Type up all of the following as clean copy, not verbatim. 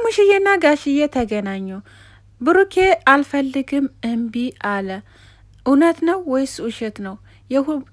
እሙሽዬና ጋሽዬ ተገናኙ። ብሩኬ አልፈልግም እምቢ አለ። እውነት ነው ወይስ ውሸት ነው?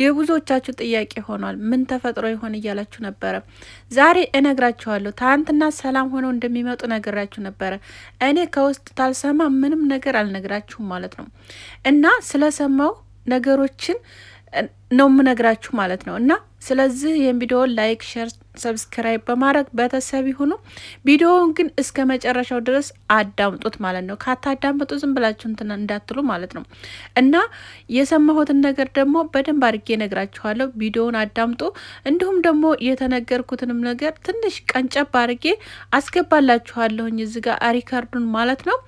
የብዙዎቻችሁ ጥያቄ ሆኗል። ምን ተፈጥሮ ይሆን እያላችሁ ነበረ። ዛሬ እነግራችኋለሁ። ትናንትና ሰላም ሆነው እንደሚመጡ ነግራችሁ ነበረ። እኔ ከውስጥ ታልሰማ ምንም ነገር አልነግራችሁም ማለት ነው እና ስለሰማው ነገሮችን ነው የምነግራችሁ ማለት ነው። እና ስለዚህ ይህን ቪዲዮ ላይክ፣ ሼር፣ ሰብስክራይብ በማድረግ ቤተሰብ ይሁኑ። ቪዲዮውን ግን እስከ መጨረሻው ድረስ አዳምጡት ማለት ነው። ካታዳምጡ ዝም ብላችሁ እንትን እንዳትሉ ማለት ነው። እና የሰማሁትን ነገር ደግሞ በደንብ አድርጌ ነግራችኋለሁ። ቪዲዮውን አዳምጡ። እንዲሁም ደግሞ የተነገርኩትንም ነገር ትንሽ ቀንጨብ አድርጌ አስገባላችኋለሁኝ እዚህ ጋር ሪከርዱን ማለት ነው።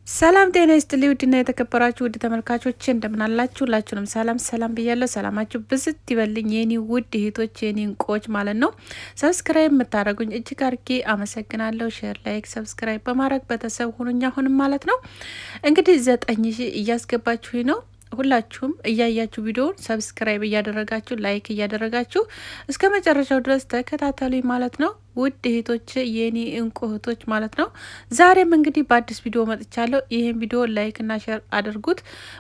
ሰላም ጤና ይስጥልኝ ውድና የተከበራችሁ ውድ ተመልካቾች እንደምናላችሁ፣ ሁላችሁንም ሰላም ብያለሁ። ሰላማችሁ ብዝት ይበልኝ የኔ ውድ እህቶች፣ የኔ እንቁዎች ማለት ነው። ሰብስክራይብ የምታደርጉኝ እጅግ አርጌ አመሰግናለሁ። ሼር፣ ላይክ፣ ሰብስክራይብ በማድረግ ቤተሰብ ሁኑኝ አሁንም ማለት ነው። እንግዲህ 9000 እያስገባችሁኝ ነው። ሁላችሁም እያያችሁ ቪዲዮውን ሰብስክራይብ እያደረጋችሁ ላይክ እያደረጋችሁ እስከ መጨረሻው ድረስ ተከታተሉኝ ማለት ነው። ውድ እህቶች የኔ እንቁ እህቶች ማለት ነው። ዛሬም እንግዲህ በአዲስ ቪዲዮ መጥቻለሁ። ይህን ቪዲዮ ላይክ እና ሼር አድርጉት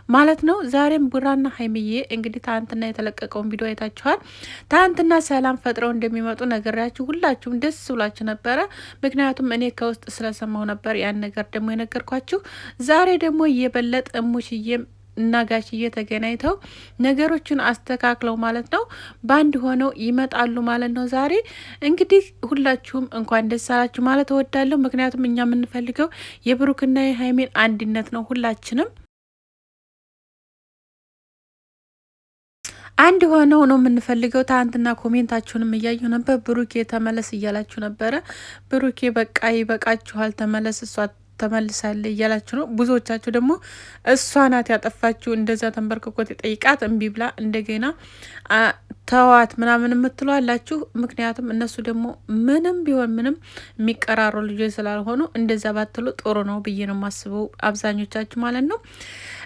ማለት ነው። ዛሬም ቡራና ሀይሚዬ እንግዲህ ትናንትና የተለቀቀውን ቪዲዮ አይታችኋል። ትናንትና ሰላም ፈጥረው እንደሚመጡ ነገራችሁ ሁላችሁም ደስ ብላችሁ ነበረ። ምክንያቱም እኔ ከውስጥ ስለሰማሁ ነበር ያን ነገር ደግሞ የነገርኳችሁ። ዛሬ ደግሞ እየበለጠ እሙሽዬም እና ጋሽዬ ተገናኝተው ነገሮችን አስተካክለው ማለት ነው ባንድ ሆነው ይመጣሉ ማለት ነው። ዛሬ እንግዲህ ሁላችሁም እንኳን ደስ አላችሁ ማለት እወዳለሁ። ምክንያቱም እኛ የምንፈልገው የብሩክና የሀይሜን አንድነት ነው። ሁላችንም አንድ ሆነው ነው የምንፈልገው። ትናንትና ኮሜንታችሁንም እያዩ ነበር። ብሩኬ ተመለስ እያላችሁ ነበረ። ብሩኬ በቃ ይበቃችኋል፣ ተመለስ፣ እሷ ተመልሳለ እያላችሁ ነው። ብዙዎቻችሁ ደግሞ እሷ ናት ያጠፋችሁ እንደዛ ተንበርክኮት የጠይቃት እምቢ ብላ እንደገና ተዋት ምናምን የምትሉ አላችሁ። ምክንያቱም እነሱ ደግሞ ምንም ቢሆን ምንም የሚቀራሩ ልጆች ስላልሆኑ እንደዛ ባትሉ ጥሩ ነው ብዬ ነው የማስበው አብዛኞቻችሁ ማለት ነው።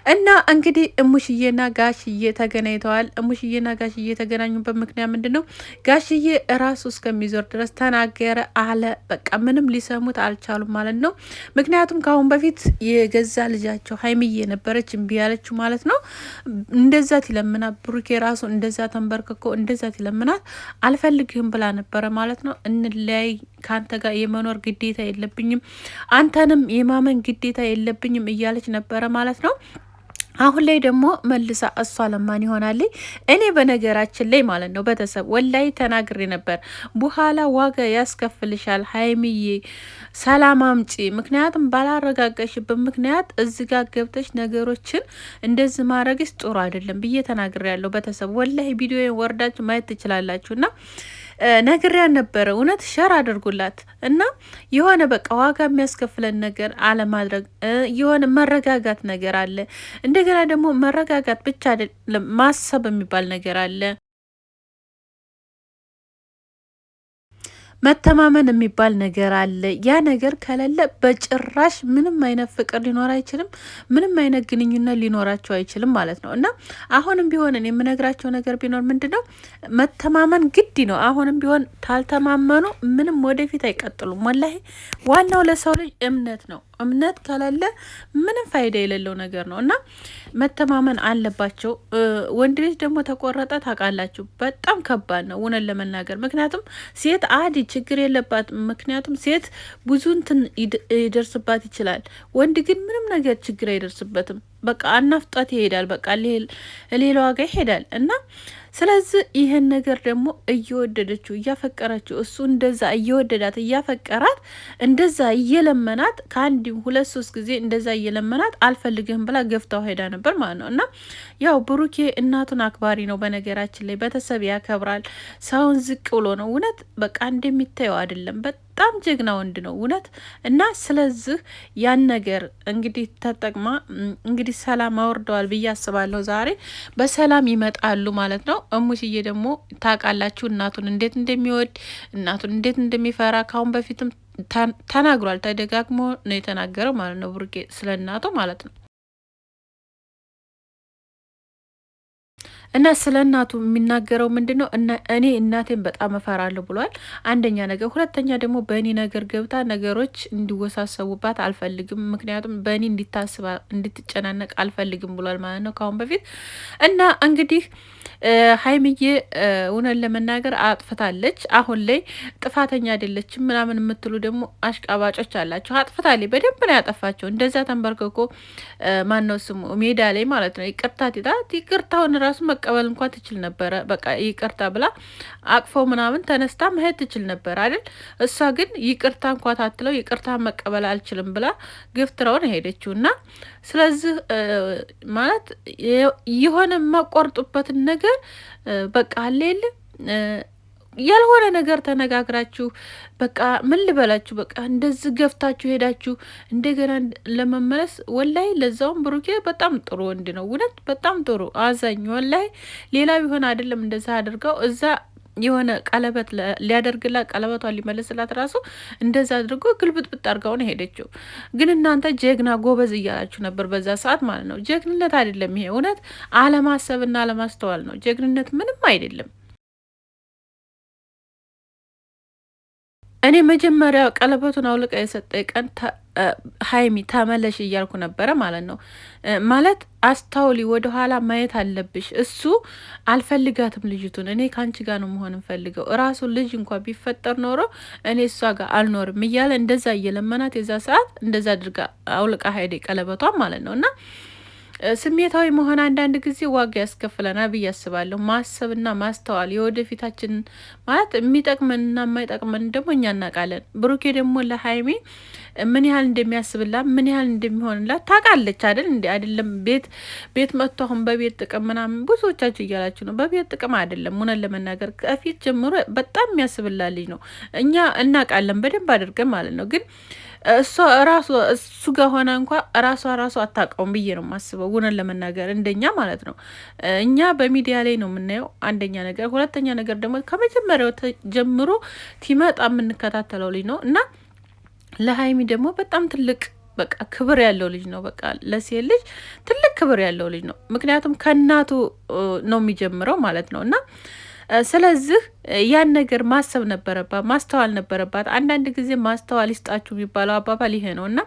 እና እንግዲህ እሙሽዬና ጋሽዬ ተገናኝተዋል። እሙሽዬና ጋሽዬ የተገናኙበት ምክንያት ምንድን ነው? ጋሽዬ እራሱ እስከሚዞር ድረስ ተናገረ አለ። በቃ ምንም ሊሰሙት አልቻሉም ማለት ነው። ምክንያቱም ከአሁን በፊት የገዛ ልጃቸው ሀይሚዬ ነበረች እምቢ ያለችው ማለት ነው። እንደዛት ይለምናት ብሩኬ ራሱ እንደዛ ተንበርክኮ እንደዛት ይለምናት አልፈልግህም ብላ ነበረ ማለት ነው። እንለያይ፣ ከአንተ ጋር የመኖር ግዴታ የለብኝም፣ አንተንም የማመን ግዴታ የለብኝም እያለች ነበረ ማለት ነው። አሁን ላይ ደግሞ መልሳ እሷ ለማን ይሆናል? እኔ በነገራችን ላይ ማለት ነው ቤተሰብ ወላይ ተናግሬ ነበር። በኋላ ዋጋ ያስከፍልሻል ሀይሚዬ፣ ሰላም አምጪ። ምክንያቱም ባላረጋገሽበት ምክንያት እዚህ ጋር ገብተሽ ነገሮችን እንደዚህ ማድረግሽ ጥሩ አይደለም ብዬ ተናግሬ ያለው ቤተሰብ ወላይ ቪዲዮ ወርዳችሁ ማየት ትችላላችሁና ነግሬያን ነበረ። እውነት ሸር አድርጉላት እና የሆነ በቃ ዋጋ የሚያስከፍለን ነገር አለማድረግ፣ የሆነ መረጋጋት ነገር አለ። እንደገና ደግሞ መረጋጋት ብቻ አይደለም ማሰብ የሚባል ነገር አለ። መተማመን የሚባል ነገር አለ። ያ ነገር ከሌለ በጭራሽ ምንም አይነት ፍቅር ሊኖር አይችልም። ምንም አይነት ግንኙነት ሊኖራቸው አይችልም ማለት ነው። እና አሁንም ቢሆን የምነግራቸው ነገር ቢኖር ምንድን ነው መተማመን ግድ ነው። አሁንም ቢሆን ታልተማመኑ ምንም ወደፊት አይቀጥሉም። ወላሂ ዋናው ለሰው ልጅ እምነት ነው። እምነት ከሌለ ምንም ፋይዳ የሌለው ነገር ነው እና መተማመን አለባቸው። ወንድ ልጅ ደግሞ ተቆረጠ ታውቃላችሁ፣ በጣም ከባድ ነው እውነት ለመናገር። ምክንያቱም ሴት አዲ ችግር የለባት። ምክንያቱም ሴት ብዙ እንትን ይደርስባት ይችላል። ወንድ ግን ምንም ነገር ችግር አይደርስበትም። በቃ አናፍጧት ይሄዳል። በቃ ሌላ ዋጋ ይሄዳል እና ስለዚህ ይህን ነገር ደግሞ እየወደደችው እያፈቀረችው እሱ እንደዛ እየወደዳት እያፈቀራት እንደዛ እየለመናት ከአንድ 2-3 ጊዜ እንደዛ እየለመናት አልፈልግህም ብላ ገፍታው ሄዳ ነበር ማለት ነው። እና ያው ብሩኬ እናቱን አክባሪ ነው። በነገራችን ላይ ቤተሰብ ያከብራል። ሰውን ዝቅ ብሎ ነው እውነት በቃ እንደሚታየው አይደለም። በጣም ጀግና ወንድ ነው እውነት። እና ስለዚህ ያን ነገር እንግዲህ ተጠቅማ እንግዲህ ሰላም አወርደዋል ብዬ አስባለሁ። ዛሬ በሰላም ይመጣሉ ማለት ነው። እሙሽዬ ደግሞ ታውቃላችሁ እናቱን እንዴት እንደሚወድ እናቱን እንዴት እንደሚፈራ ካሁን በፊትም ተናግሯል። ተደጋግሞ ነው የተናገረው ማለት ነው ብሩኬ ስለ እናቱ ማለት ነው። እና ስለ እናቱ የሚናገረው ምንድነው? እኔ እናቴን በጣም እፈራለሁ ብሏል። አንደኛ ነገር፣ ሁለተኛ ደግሞ በእኔ ነገር ገብታ ነገሮች እንዲወሳሰቡባት አልፈልግም፣ ምክንያቱም በእኔ እንዲታስብ እንድትጨናነቅ አልፈልግም ብሏል ማለት ነው ካሁን በፊት። እና እንግዲህ ሀይምዬ እውነት ለመናገር አጥፍታለች። አሁን ላይ ጥፋተኛ አይደለችም ምናምን የምትሉ ደግሞ አሽቃባጮች አላቸው። አጥፍታለች፣ በደንብ ነው ያጠፋቸው። እንደዛ ተንበርክኮ ማነው ስሙ ሜዳ ላይ ማለት ነው ይቅርታ ቲታት ይቅርታውን ራሱ መቀበል እንኳን ትችል ነበረ። በቃ ይቅርታ ብላ አቅፎ ምናምን ተነስታ መሄድ ትችል ነበር አይደል? እሷ ግን ይቅርታ እንኳ ታትለው ይቅርታ መቀበል አልችልም ብላ ግፍትራውን ሄደችው እና ስለዚህ ማለት የሆነ የማቋርጡበትን ነገር በቃ አለ የለ ያልሆነ ነገር ተነጋግራችሁ በቃ ምን ልበላችሁ፣ በቃ እንደዚህ ገፍታችሁ ሄዳችሁ እንደገና ለመመለስ ወላይ፣ ለዛውም ብሩኬ በጣም ጥሩ ወንድ ነው። እውነት በጣም ጥሩ አዛኝ ወላይ። ሌላ ቢሆን አይደለም እንደዛ አድርገው እዛ የሆነ ቀለበት ሊያደርግላት ቀለበቷን ሊመልስላት ራሱ እንደዛ አድርጎ ግልብጥብጥ አድርጋው ነው ሄደችው። ግን እናንተ ጀግና ጎበዝ እያላችሁ ነበር በዛ ሰዓት ማለት ነው። ጀግንነት አይደለም ይሄ፣ እውነት አለማሰብና አለማስተዋል ነው። ጀግንነት ምንም አይደለም። እኔ መጀመሪያ ቀለበቱን አውልቃ የሰጠ ቀን ሀይሚ ተመለሽ እያልኩ ነበረ ማለት ነው። ማለት አስታውሊ፣ ወደ ኋላ ማየት አለብሽ። እሱ አልፈልጋትም ልጅቱን፣ እኔ ከአንቺ ጋር ነው መሆን እንፈልገው፣ እራሱ ልጅ እንኳ ቢፈጠር ኖሮ እኔ እሷ ጋር አልኖርም እያለ እንደዛ እየለመናት የዛ ሰዓት እንደዛ አድርጋ አውልቃ ሀይዴ ቀለበቷን ማለት ነው እና ስሜታዊ መሆን አንዳንድ ጊዜ ዋጋ ያስከፍለናል ብዬ አስባለሁ። ማሰብና ማስተዋል የወደፊታችንን ማለት የሚጠቅመንና የማይጠቅመን ደግሞ እኛ እናውቃለን። ብሩኬ ደግሞ ለሀይሜ ምን ያህል እንደሚያስብላት ምን ያህል እንደሚሆንላት ታውቃለች አይደል? እንዲ አይደለም ቤት መጥቶ አሁን በቤት ጥቅም ምናምን ብዙዎቻችሁ እያላችሁ ነው። በቤት ጥቅም አይደለም። እውነት ለመናገር ከፊት ጀምሮ በጣም የሚያስብላት ልጅ ነው። እኛ እናውቃለን በደንብ አድርገን ማለት ነው ግን እሷ ራሱ እሱ ጋር ሆና እንኳ ራሷ አታውቀውም ብዬ ነው የማስበው። እውነት ለመናገር እንደኛ ማለት ነው። እኛ በሚዲያ ላይ ነው የምናየው አንደኛ ነገር፣ ሁለተኛ ነገር ደግሞ ከመጀመሪያው ጀምሮ ቲመጣ የምንከታተለው ልጅ ነው እና ለሀይሚ ደግሞ በጣም ትልቅ በቃ ክብር ያለው ልጅ ነው። በቃ ለሴት ልጅ ትልቅ ክብር ያለው ልጅ ነው። ምክንያቱም ከእናቱ ነው የሚጀምረው ማለት ነው እና ስለዚህ ያን ነገር ማሰብ ነበረባት፣ ማስተዋል ነበረባት። አንዳንድ ጊዜ ማስተዋል ይስጣችሁ የሚባለው አባባል ይሄ ነው እና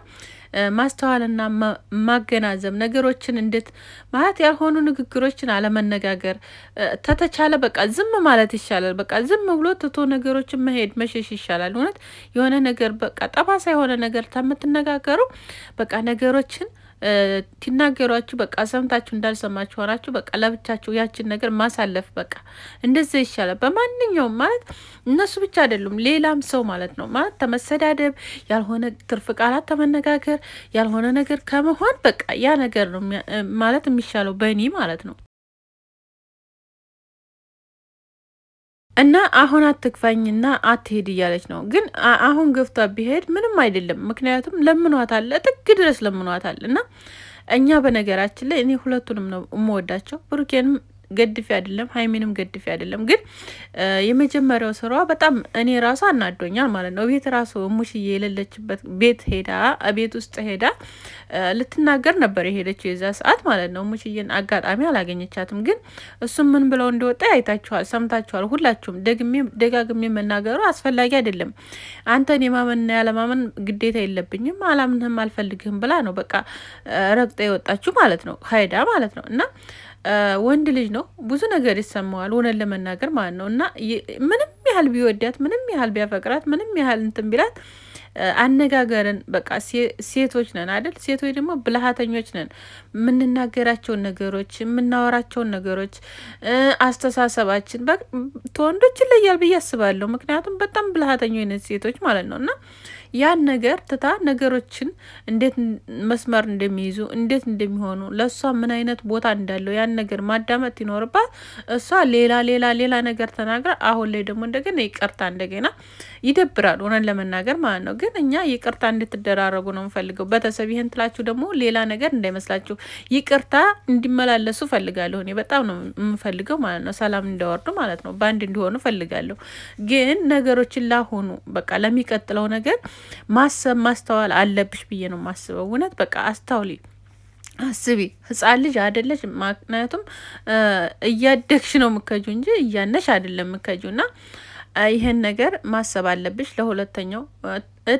ማስተዋልና ማገናዘብ ነገሮችን እንዴት ማለት ያልሆኑ ንግግሮችን አለመነጋገር፣ ተተቻለ በቃ ዝም ማለት ይሻላል። በቃ ዝም ብሎ ትቶ ነገሮችን መሄድ መሸሽ ይሻላል። እውነት የሆነ ነገር በቃ ጠባሳ የሆነ ነገር ከምትነጋገሩ በቃ ነገሮችን ትናገሯችሁ በቃ ሰምታችሁ እንዳልሰማችሁ ሆናችሁ በቃ ለብቻችሁ ያችን ነገር ማሳለፍ በቃ እንደዛ ይሻላል። በማንኛውም ማለት እነሱ ብቻ አይደሉም ሌላም ሰው ማለት ነው ማለት ተመሰዳደብ፣ ያልሆነ ትርፍ ቃላት ተመነጋገር፣ ያልሆነ ነገር ከመሆን በቃ ያ ነገር ነው ማለት የሚሻለው በእኔ ማለት ነው። እና አሁን አትግፋኝና አትሄድ እያለች ነው። ግን አሁን ገፍቷ ቢሄድ ምንም አይደለም። ምክንያቱም ለምኗታል፣ ጥግ ድረስ ለምኗታል። እና እኛ በነገራችን ላይ እኔ ሁለቱንም ነው የምወዳቸው ብሩኬንም ገድፌ አይደለም ሀይሜንም ገድፌ አይደለም። ግን የመጀመሪያው ስራዋ በጣም እኔ ራሱ አናዶኛል ማለት ነው። ቤት ራሱ ሙሽዬ የሌለችበት ቤት ውስጥ ሄዳ ልትናገር ነበር የሄደችው የዛ ሰዓት ማለት ነው። ሙሽዬን አጋጣሚ አላገኘቻትም። ግን እሱም ምን ብለው እንደወጣ አይታችኋል፣ ሰምታችኋል ሁላችሁም። ደጋግሜ መናገሩ አስፈላጊ አይደለም። አንተን የማመንና ያለማመን ግዴታ የለብኝም፣ አላምንህም፣ አልፈልግህም ብላ ነው በቃ ረግጣ የወጣችሁ ማለት ነው ሀይዳ ማለት ነው እና ወንድ ልጅ ነው፣ ብዙ ነገር ይሰማዋል እውነት ለመናገር ማለት ነው። እና ምንም ያህል ቢወዳት፣ ምንም ያህል ቢያፈቅራት፣ ምንም ያህል እንትን ቢላት አነጋገርን በቃ ሴቶች ነን አይደል? ሴቶች ደግሞ ብልሃተኞች ነን። የምንናገራቸውን ነገሮች፣ የምናወራቸውን ነገሮች፣ አስተሳሰባችን ተወንዶች ይለያል ብዬ አስባለሁ። ምክንያቱም በጣም ብልሃተኞች ነን ሴቶች ማለት ነው እና ያን ነገር ትታ ነገሮችን እንዴት መስመር እንደሚይዙ እንዴት እንደሚሆኑ ለእሷ ምን አይነት ቦታ እንዳለው ያን ነገር ማዳመጥ ይኖርባት። እሷ ሌላ ነገር ተናግራ አሁን ላይ ደግሞ እንደገና ይቅርታ እንደገና ይደብራል እውነት ለመናገር ማለት ነው። ግን እኛ ይቅርታ እንድትደራረጉ ነው የምፈልገው። ቤተሰብ ይህን ትላችሁ ደግሞ ሌላ ነገር እንዳይመስላችሁ፣ ይቅርታ እንዲመላለሱ ፈልጋለሁ። እኔ በጣም ነው የምፈልገው ማለት ነው። ሰላም እንዲያወርዱ ማለት ነው፣ በአንድ እንዲሆኑ ፈልጋለሁ። ግን ነገሮችን ላሆኑ በቃ ለሚቀጥለው ነገር ማሰብ ማስተዋል አለብሽ ብዬ ነው የማስበው። እውነት በቃ አስታውሊ። አስቢ ህፃን ልጅ አይደለች። ምክንያቱም እያደግሽ ነው ምከጁ እንጂ እያነሽ አይደለም ምከጁ። እና ይህን ነገር ማሰብ አለብሽ። ለሁለተኛው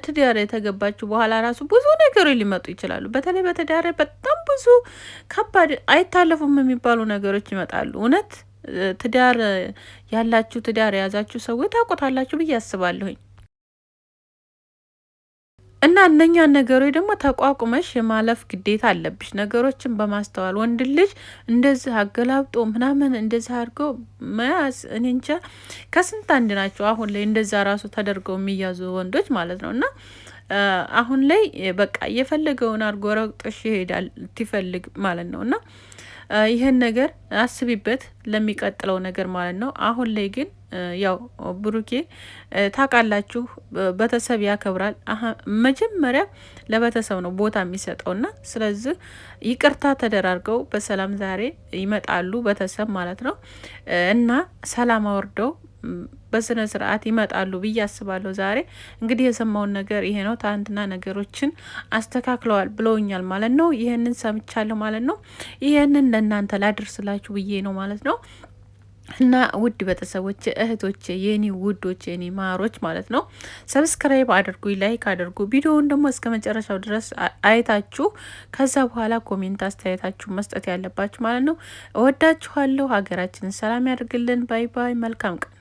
ትዳር የተገባችሁ በኋላ ራሱ ብዙ ነገሮች ሊመጡ ይችላሉ። በተለይ በትዳር በጣም ብዙ ከባድ አይታለፉም የሚባሉ ነገሮች ይመጣሉ። እውነት ትዳር ያላችሁ ትዳር የያዛችሁ ሰዎች ታውቁታላችሁ ብዬ አስባለሁኝ። እና እነኛን ነገሮች ደግሞ ተቋቁመሽ የማለፍ ግዴታ አለብሽ። ነገሮችን በማስተዋል ወንድ ልጅ እንደዚህ አገላብጦ ምናምን እንደዚህ አድርገው መያዝ እኔ እንጃ ከስንት አንድ ናቸው። አሁን ላይ እንደዛ ራሱ ተደርገው የሚያዙ ወንዶች ማለት ነው። እና አሁን ላይ በቃ የፈለገውን አድርጎ ረግጦሽ ይሄዳል ትፈልግ ማለት ነው። እና ይህን ነገር አስቢበት ለሚቀጥለው ነገር ማለት ነው። አሁን ላይ ግን ያው ብሩኬ ታውቃላችሁ፣ ቤተሰብ ያከብራል። መጀመሪያ ለቤተሰብ ነው ቦታ የሚሰጠውና ስለዚህ ይቅርታ ተደራርገው በሰላም ዛሬ ይመጣሉ ቤተሰብ ማለት ነው እና ሰላም አወርደው በስነ ስርዓት ይመጣሉ ብዬ አስባለሁ። ዛሬ እንግዲህ የሰማውን ነገር ይሄ ነው። ትናንትና ነገሮችን አስተካክለዋል ብለውኛል ማለት ነው። ይህንን ሰምቻለሁ ማለት ነው። ይህንን ለእናንተ ላድርስላችሁ ብዬ ነው ማለት ነው። እና ውድ ቤተሰቦች እህቶች፣ የኔ ውዶች፣ የኔ ማሮች ማለት ነው ሰብስክራይብ አድርጉ፣ ላይክ አድርጉ። ቪዲዮውን ደግሞ እስከ መጨረሻው ድረስ አይታችሁ ከዛ በኋላ ኮሜንት አስተያየታችሁ መስጠት ያለባችሁ ማለት ነው። እወዳችኋለሁ። ሀገራችንን ሰላም ያድርግልን። ባይ ባይ። መልካም ቀን